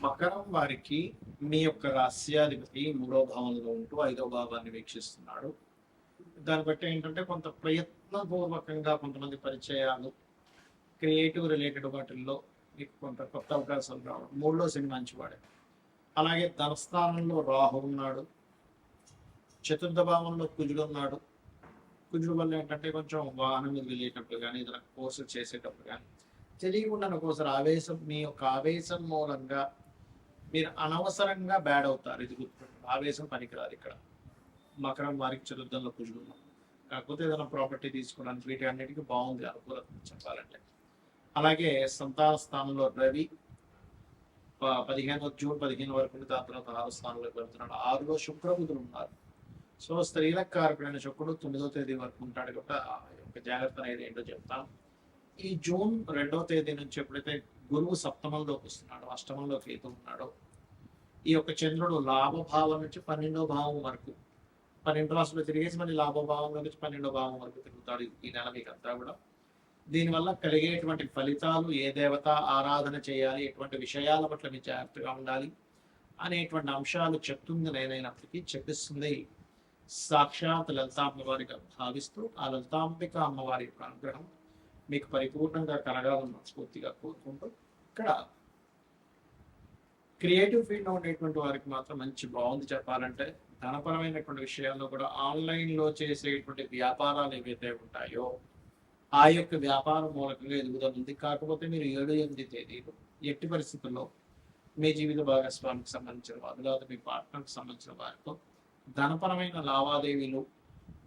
మకరం వారికి మీ యొక్క రాస్యాధిపతి 3వ భావంలో ఉంటూ 5వ భావాన్ని వీక్షిస్తున్నాడు. దాన్ని బట్టి ఏంటంటే కొంత ప్రయత్నపూర్వకంగా కొంతమంది పరిచయాలు, క్రియేటివ్ రిలేటెడ్ వాటిల్లో మీకు కొంత కొత్త అవకాశాలు రావడం. 3లో శని మంచివాడే. అలాగే ధనస్థానంలో రాహు ఉన్నాడు, చతుర్థ భావంలో కుజుడు ఉన్నాడు. కుజుడు వల్ల ఏంటంటే కొంచెం వాహనం మీద వెళ్ళేటప్పుడు కానీ ఏదైనా కోర్సు చేసేటప్పుడు కానీ తెలియకుండా ఒకసారి ఆవేశం, మీ యొక్క ఆవేశం మూలంగా మీరు అనవసరంగా బ్యాడ్ అవుతారు. ఇది గుర్తుపెట్టండి. ఆవేశం పనికిరాదు ఇక్కడ. మకరం వారికి చతుర్థంలో కుజుడు ఉన్నాం. కాకపోతే ఏదైనా ప్రాపర్టీ తీసుకోవడానికి వీటి అన్నిటికీ బాగుంది అనుకూలత చెప్పాలంటే. అలాగే సంతాన స్థానంలో రవి 15 జూన్ 15 వరకు దాని తర్వాత 6వ స్థానంలోకి వెళ్తున్నాడు. 6లో శుక్రబుధులు ఉన్నారు. సో స్త్రీలకు కారకుడైన శుక్రుడు 9వ తేదీ వరకు ఉంటాడు కాబట్టి ఆ యొక్క జాగ్రత్త అనేది ఏంటో చెప్తాను. ఈ జూన్ 2వ తేదీ నుంచి ఎప్పుడైతే గురువు సప్తమంలోకి వస్తున్నాడు, అష్టమంలో కేతు ఉన్నాడో, ఈ యొక్క చంద్రుడు లాభభావం నుంచి 12వ భావం వరకు 12 రాశులు తిరిగేసి మళ్ళీ లాభభావంలో నుంచి 12వ భావం వరకు తిరుగుతాడు ఈ నెల మీకంతా కూడా. దీనివల్ల కలిగేటువంటి ఫలితాలు, ఏ దేవత ఆరాధన చేయాలి, ఎటువంటి విషయాల పట్ల మీరు జాగ్రత్తగా ఉండాలి అనేటువంటి అంశాలు చెప్తుంది. నేనైనప్పటికీ చెప్పిస్తుంది సాక్షాత్ లలితాంబవారిగా భావిస్తూ ఆ లలితాంబిక అమ్మవారి యొక్క అనుగ్రహం మీకు పరిపూర్ణంగా కలగాలని మనస్ఫూర్తిగా కోరుకుంటూ, ఇక్కడ క్రియేటివ్ ఫీల్డ్లో ఉండేటువంటి వారికి మాత్రం మంచి బాగుంది చెప్పాలంటే. ధనపరమైనటువంటి విషయాల్లో కూడా ఆన్లైన్లో చేసేటువంటి వ్యాపారాలు ఏవైతే ఉంటాయో ఆ యొక్క వ్యాపారం మూలకంగా ఎదుగుదల ఉంది. కాకపోతే మీరు 7, 8 తేదీలు ఎట్టి పరిస్థితుల్లో మీ జీవిత భాగస్వామికి సంబంధించిన వారు లేదా మీ పార్ట్నర్కి సంబంధించిన వారితో ధనపరమైన లావాదేవీలు,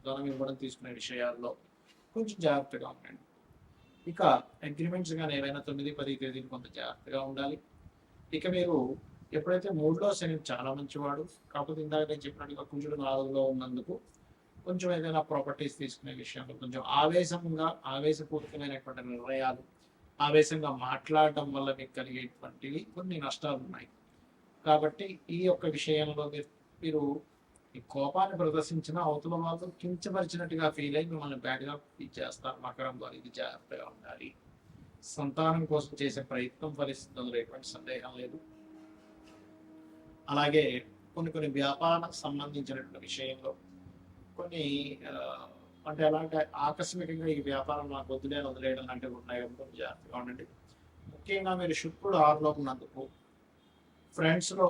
ధనం ఇవ్వడం తీసుకునే విషయాల్లో కొంచెం జాగ్రత్తగా ఉండండి. ఇక అగ్రిమెంట్స్ కానీ ఏవైనా 9, 10 తేదీలు కొంత జాగ్రత్తగా ఉండాలి. ఇక మీరు ఎప్పుడైతే 3లో శని చాలా మంచివాడు, కాకపోతే ఇందాక నేను చెప్పినట్టుగా కుజుడు 4లో ఉన్నందుకు కొంచెం ఏదైనా ప్రాపర్టీస్ తీసుకునే విషయంలో కొంచెం ఆవేశపూరితమైనటువంటి నిర్ణయాలు, ఆవేశంగా మాట్లాడటం వల్ల మీకు కలిగేటువంటివి కొన్ని నష్టాలు ఉన్నాయి. కాబట్టి ఈ యొక్క విషయంలో మీరు ఈ కోపాన్ని ప్రదర్శించిన అవతల వాళ్ళు కించపరిచినట్టుగా ఫీల్ అయ్యి మిమ్మల్ని బ్యాడ్గా ఫీల్ చేస్తారు. మకరం వారు ఇది జాగ్రత్తగా ఉండాలి. సంతానం కోసం చేసే ప్రయత్నం ఫలిస్తుందో ఎటువంటి సందేహం లేదు. అలాగే కొన్ని వ్యాపారానికి సంబంధించినటువంటి విషయంలో కొన్ని అంటే ఎలాంటి ఆకస్మికంగా ఈ వ్యాపారం నాకు వదిలేయడం లాంటివి ఉన్నాయి కాబట్టి జాగ్రత్తగా ఉండండి. ముఖ్యంగా మీరు శుక్రుడు 6లో ఉన్నందుకు ఫ్రెండ్స్లో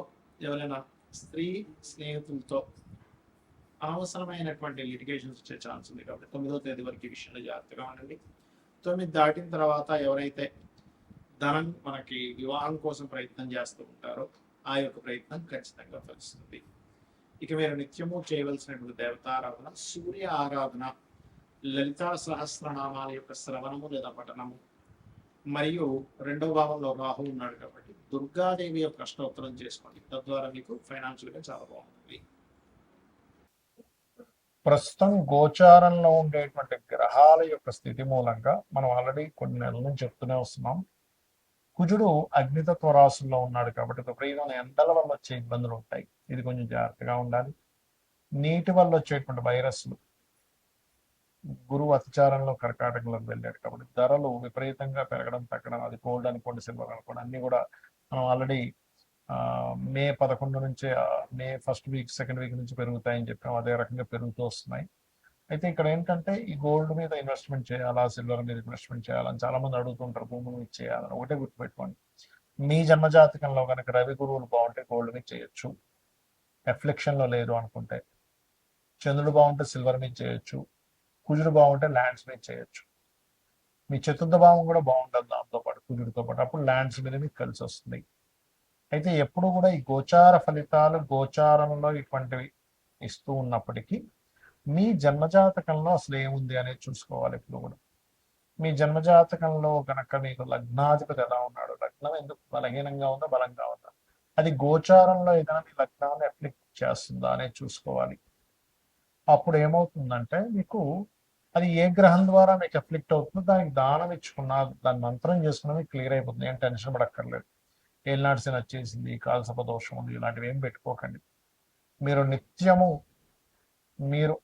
ఎవరైనా స్త్రీ స్నేహితులతో అనవసరమైనటువంటి లిటిగేషన్స్ వచ్చే ఛాన్స్ ఉంది కాబట్టి 9వ తేదీ వరకు ఈ విషయంలో జాగ్రత్తగా ఉండండి. 9 దాటిన తర్వాత ఎవరైతే ధనం మనకి వివాహం కోసం ప్రయత్నం చేస్తూ ఉంటారో ఆ యొక్క ప్రయత్నం ఖచ్చితంగా ఫలిస్తుంది. ఇక మీరు నిత్యము చేయవలసినటువంటి దేవతారాధన, సూర్య ఆరాధన, లలితా సహస్రనామాల యొక్క శ్రవణము లేదా పఠనము, మరియు 2వ భావంలో రాహు ఉన్నాడు కాబట్టి దుర్గాదేవి యొక్క అష్టోత్తరం చేసుకోండి. తద్వారా మీకు ఫైనాన్షియల్ గా చాలా బాగుంటుంది. ప్రస్తుతం గోచారంలో ఉండేటువంటి గ్రహాల యొక్క స్థితి మూలంగా మనం ఆల్రెడీ కొన్ని నెలల నుంచి చెప్తూనే వస్తున్నాం. కుజుడు అగ్నితత్వ రాశుల్లో ఉన్నాడు కాబట్టి విపరీతమైన ఎండల వల్ల వచ్చే ఇబ్బందులు ఉంటాయి. ఇది కొంచెం జాగ్రత్తగా ఉండాలి. నీటి వల్ల వచ్చేటువంటి వైరస్లు, గురువు అతిచారంలో కర్కాటకంలోకి వెళ్ళాడు కాబట్టి ధరలు విపరీతంగా పెరగడం తగ్గడం, అది గోల్డ్ అనుకోండి, సిల్వర్ అనుకోండి, అన్ని కూడా మనం ఆల్రెడీ మే 11 నుంచి May first week, second week నుంచి పెరుగుతాయని చెప్పాం. అదే రకంగా పెరుగుతూ వస్తున్నాయి. అయితే ఇక్కడ ఏంటంటే ఈ గోల్డ్ మీద ఇన్వెస్ట్మెంట్ చేయాలా, సిల్వర్ మీద ఇన్వెస్ట్మెంట్ చేయాలని చాలా మంది అడుగుతుంటారు. భూముల మీద చేయాలని ఒకటే గుర్తుపెట్టుకోండి, మీ జన్మజాతకంలో కనుక రవి గురువులు బాగుంటే గోల్డ్ మీద చేయొచ్చు, ఎఫ్లెక్షన్ లో లేదు అనుకుంటే. చంద్రుడు బాగుంటే సిల్వర్ మీద చేయొచ్చు, కుజుడు బాగుంటే ల్యాండ్స్ మీద చేయొచ్చు. మీ చతుర్థ భావం కూడా బాగుంటుంది దాంతో పాటు, కుజుడితో పాటు, అప్పుడు ల్యాండ్స్ మీద మీకు కలిసి వస్తుంది. అయితే ఎప్పుడు కూడా ఈ గోచార ఫలితాలు గోచారంలో ఇటువంటివి ఇస్తూ ఉన్నప్పటికీ మీ జన్మజాతకంలో అసలు ఏముంది అనేది చూసుకోవాలి. ఇప్పుడు కూడా మీ జన్మజాతకంలో కనుక మీకు లగ్నాధిపతి ఎలా ఉన్నాడు, లగ్నం ఎందుకు బలహీనంగా ఉందా బలంగా ఉందా, అది గోచారంలో ఏదైనా మీ లగ్నాన్ని అప్లిక్ చేస్తుందా అనేది చూసుకోవాలి. అప్పుడు ఏమవుతుందంటే మీకు అది ఏ గ్రహం ద్వారా మీకు అఫ్లిక్ట్ అవుతుందో దానికి దానం ఇచ్చుకున్నా, దాని మంత్రం చేసుకున్నా మీకు క్లియర్ అయిపోతుంది. ఏం టెన్షన్ పడక్కర్లేదు. ఏలినాడ్సిన వచ్చేసింది, కాలసప దోషం ఉంది, ఇలాంటివి ఏం పెట్టుకోకండి. మీరు నిత్యము మీరు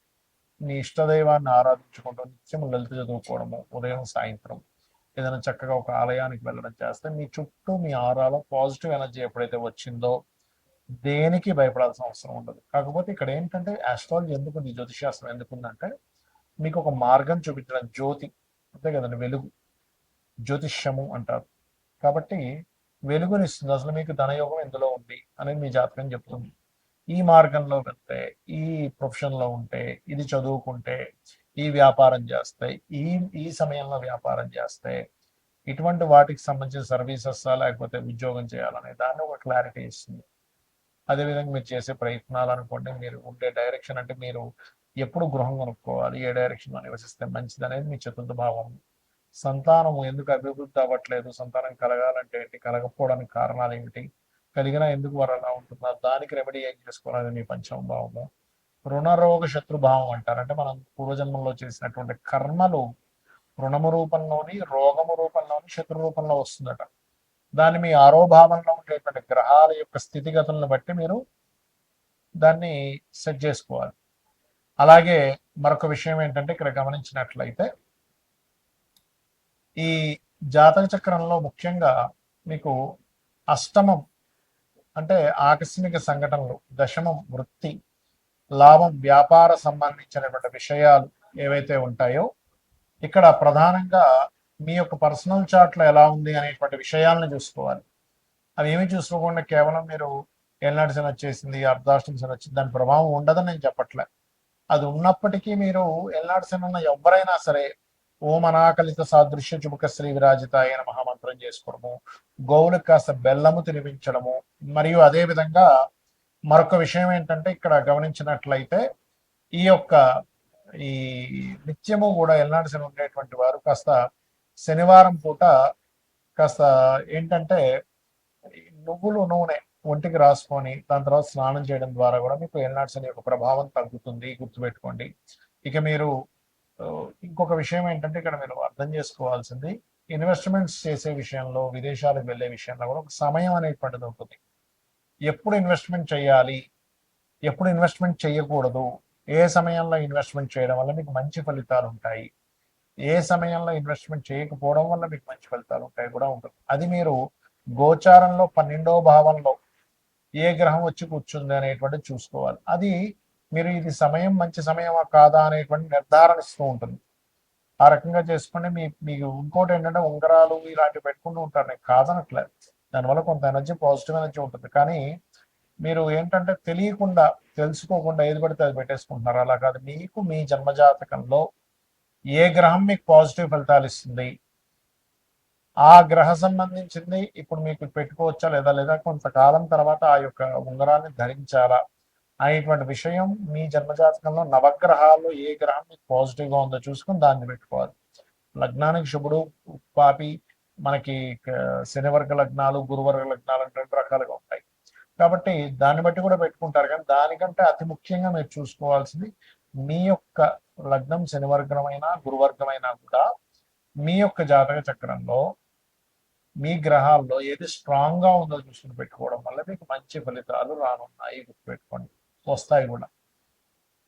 మీ ఇష్టదైవాన్ని ఆరాధించుకుంటూ నిత్యము లలిత చదువుకోవడము, ఉదయం సాయంత్రం ఏదైనా చక్కగా ఒక ఆలయానికి వెళ్ళడం చేస్తే మీ చుట్టూ మీ ఆరాలో పాజిటివ్ ఎనర్జీ ఎప్పుడైతే వచ్చిందో దేనికి భయపడాల్సిన అవసరం ఉండదు. కాకపోతే ఇక్కడ ఏంటంటే ఆస్ట్రాలజీ ఎందుకుంది, జ్యోతిష్ శాస్త్రం ఎందుకుందంటే మీకు ఒక మార్గం చూపించడం, జ్యోతి అంతే కదండి, వెలుగు, జ్యోతిష్యము అంటారు. కాబట్టి వెలుగునిస్తుంది. అసలు మీకు ధనయోగం ఎందులో ఉంది అనేది మీ జాతకం చెప్తుంది. ఈ మార్గంలో వెళ్తే, ఈ ప్రొఫెషన్లో ఉంటే, ఇది చదువుకుంటే, ఈ వ్యాపారం చేస్తే, ఈ ఈ సమయంలో వ్యాపారం చేస్తే, ఇటువంటి వాటికి సంబంధించిన సర్వీసెస్ లేకపోతే ఉద్యోగం చేయాలనే దాన్ని ఒక క్లారిటీ ఇస్తుంది. అదేవిధంగా మీరు చేసే ప్రయత్నాలు అనుకోండి, మీరు ఉండే డైరెక్షన్ అంటే మీరు ఎప్పుడు గృహం కొనుక్కోవాలి, ఏ డైరెక్షన్లో నివసిస్తే మంచిది అనేది మీ చతుర్థ భావం. సంతానం ఎందుకు అభివృద్ధి అవ్వట్లేదు, సంతానం కలగాలంటే ఏంటి, కలగకపోవడానికి కారణాలు ఏమిటి, కలిగినా ఎందుకు వారు అలా ఉంటున్నారు, దానికి రెమెడీ ఏం చేసుకోవాలని మీ పంచమ భావము. రుణరోగ శత్రుభావం అంటారు. అంటే మనం పూర్వజన్మంలో చేసినటువంటి కర్మలు రుణము రూపంలోని, రోగము రూపంలోని, శత్రు రూపంలో వస్తుందట. దాన్ని మీ ఆరోభావంలో ఉండేటువంటి గ్రహాల యొక్క స్థితిగతులను బట్టి మీరు దాన్ని సెట్ చేసుకోవాలి. అలాగే మరొక విషయం ఏంటంటే ఇక్కడ గమనించినట్లయితే ఈ జాతక చక్రంలో ముఖ్యంగా మీకు అష్టమం అంటే ఆకస్మిక సంఘటనలు, దశమం వృత్తి, లాభం వ్యాపార సంబంధించినటువంటి విషయాలు ఏవైతే ఉంటాయో ఇక్కడ ప్రధానంగా మీ యొక్క పర్సనల్ చార్ట్లో ఎలా ఉంది అనేటువంటి విషయాలను చూసుకోవాలి. అవి ఏమి చూసుకోకుండా కేవలం మీరు ఏళ్ళనాటి శని వచ్చేసింది, అర్ధాష్టమి శని వచ్చింది, దాని ప్రభావం ఉండదని నేను చెప్పట్లే. అది ఉన్నప్పటికీ మీరు ఏళ్ళనాటి శని ఉన్న ఎవరైనా సరే ఓం అనాకలిత సాదృశ్య చుబుక శ్రీ విరాజిత అయిన మహామంత్రం చేసుకోవడము, గోవులకు కాస్త బెల్లము తినిపించడము, మరియు అదే విధంగా మరొక విషయం ఏంటంటే ఇక్కడ గమనించినట్లయితే ఈ యొక్క ఈ నిత్యము కూడా ఎల్నాటి శని ఉండేటువంటి వారు కాస్త శనివారం పూట కాస్త ఏంటంటే నువ్వులు నూనె ఒంటికి రాసుకొని దాని తర్వాత స్నానం చేయడం ద్వారా కూడా మీకు ఎల్నాటి శని యొక్క ప్రభావం తగ్గుతుంది, గుర్తుపెట్టుకోండి. ఇక మీరు ఇంకొక విషయం ఏంటంటే ఇక్కడ మీరు అర్థం చేసుకోవాల్సింది, ఇన్వెస్ట్మెంట్స్ చేసే విషయంలో, విదేశాలకు వెళ్ళే విషయంలో కూడా ఒక సమయం అనేటువంటిది ఉంటుంది. ఎప్పుడు ఇన్వెస్ట్మెంట్ చేయాలి, ఎప్పుడు ఇన్వెస్ట్మెంట్ చేయకూడదు, ఏ సమయంలో ఇన్వెస్ట్మెంట్ చేయడం వల్ల మీకు మంచి ఫలితాలు ఉంటాయి, ఏ సమయంలో ఇన్వెస్ట్మెంట్ చేయకపోవడం వల్ల మీకు మంచి ఫలితాలు ఉంటాయి కూడా ఉంటుంది. అది మీరు గోచారంలో 12వ భావంలో ఏ గ్రహం వచ్చి కూర్చుంది అనేటువంటిది చూసుకోవాలి. అది మీరు ఇది సమయం మంచి సమయమా కాదా అనేటువంటి నిర్ధారణ ఇస్తూ ఉంటుంది. ఆ రకంగా చేసుకుని మీకు ఇంకోటి ఏంటంటే ఉంగరాలు ఇలాంటివి పెట్టుకుంటూ ఉంటారు, నేను కాదనట్లేదు, దానివల్ల కొంత ఎనర్జీ, పాజిటివ్ ఎనర్జీ ఉంటుంది. కానీ మీరు ఏంటంటే తెలియకుండా, తెలుసుకోకుండా ఏది పడితే అది పెట్టేసుకుంటున్నారు. అలా కాదు, మీకు మీ జన్మజాతకంలో ఏ గ్రహం మీకు పాజిటివ్ ఫలితాలు ఇస్తుంది, ఆ గ్రహ సంబంధించింది ఇప్పుడు మీకు పెట్టుకోవచ్చా లేదా కొంతకాలం తర్వాత ఆ యొక్క ఉంగరాన్ని ధరించాలా అనేటువంటి విషయం మీ జన్మజాతకంలో నవగ్రహాల్లో ఏ గ్రహం మీకు పాజిటివ్గా ఉందో చూసుకుని దాన్ని పెట్టుకోవాలి. లగ్నానికి శుభుడు, పాపి, మనకి శనివర్గ లగ్నాలు, గురువర్గ లగ్నాలు అంటే 2 రకాలుగా ఉంటాయి. కాబట్టి దాన్ని బట్టి కూడా పెట్టుకుంటారు. కానీ దానికంటే అతి ముఖ్యంగా మీరు చూసుకోవాల్సింది మీ యొక్క లగ్నం శనివర్గమైనా గురువర్గమైనా కూడా మీ యొక్క జాతక చక్రంలో మీ గ్రహాల్లో ఏది స్ట్రాంగ్ గా ఉందో చూసుకుని పెట్టుకోవడం వల్ల మీకు మంచి ఫలితాలు రానున్నాయి, గుర్తుపెట్టుకోండి, వస్తాయి కూడా.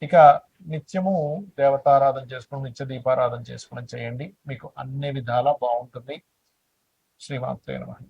ఇక నిత్యము దేవతారాధన చేసుకోవడం, నిత్య దీపారాధన చేసుకోవడం చేయండి, మీకు అన్ని విధాలా బాగుంటుంది. శ్రీమాత్రే నమః.